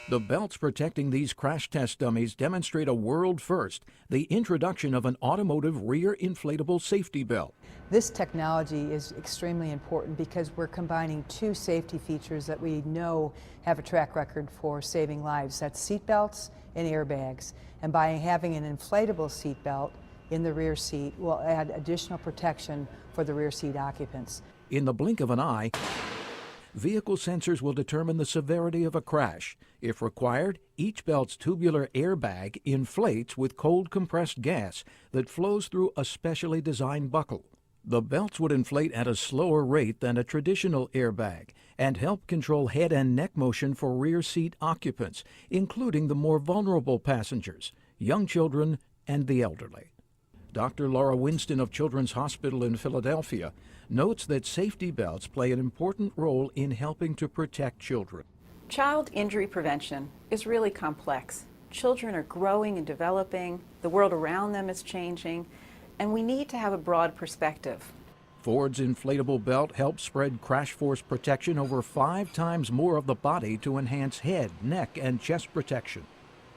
The belts protecting these crash test dummies demonstrate a world first, the introduction of an automotive rear inflatable safety belt. This technology is extremely important because we're combining two safety features that we know have a track record for saving lives. That's seat belts and airbags. And by having an inflatable seat belt in the rear seat, will add additional protection for the rear seat occupants. In the blink of an eye, vehicle sensors will determine the severity of a crash. If required, each belt's tubular airbag inflates with cold compressed gas that flows through a specially designed buckle. The belts would inflate at a slower rate than a traditional airbag and help control head and neck motion for rear seat occupants, including the more vulnerable passengers, young children, and the elderly. Dr. Laura Winston of Children's Hospital in Philadelphia notes that safety belts play an important role in helping to protect children. Child injury prevention is really complex. Children are growing and developing, the world around them is changing, and we need to have a broad perspective. Ford's inflatable belt helps spread crash force protection over 5 times more of the body to enhance head, neck, and chest protection.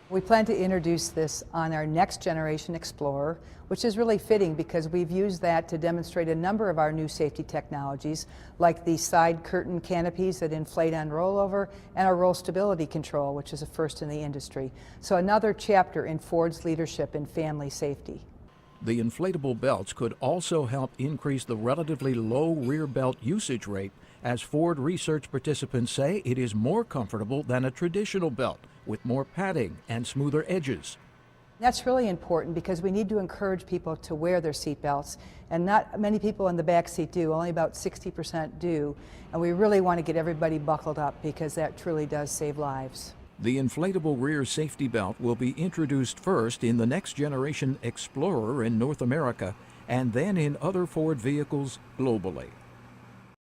We plan to introduce this on our next generation Explorer, which is really fitting because we've used that to demonstrate a number of our new safety technologies, like the side curtain canopies that inflate on rollover and our roll stability control, which is a first in the industry. So another chapter in Ford's leadership in family safety. The inflatable belts could also help increase the relatively low rear belt usage rate, as Ford research participants say it is more comfortable than a traditional belt, with more padding and smoother edges. That's really important because we need to encourage people to wear their seat belts, and not many people in the back seat do, only about 60% do, and we really want to get everybody buckled up because that truly does save lives. The inflatable rear safety belt will be introduced first in the next generation Explorer in North America and then in other Ford vehicles globally.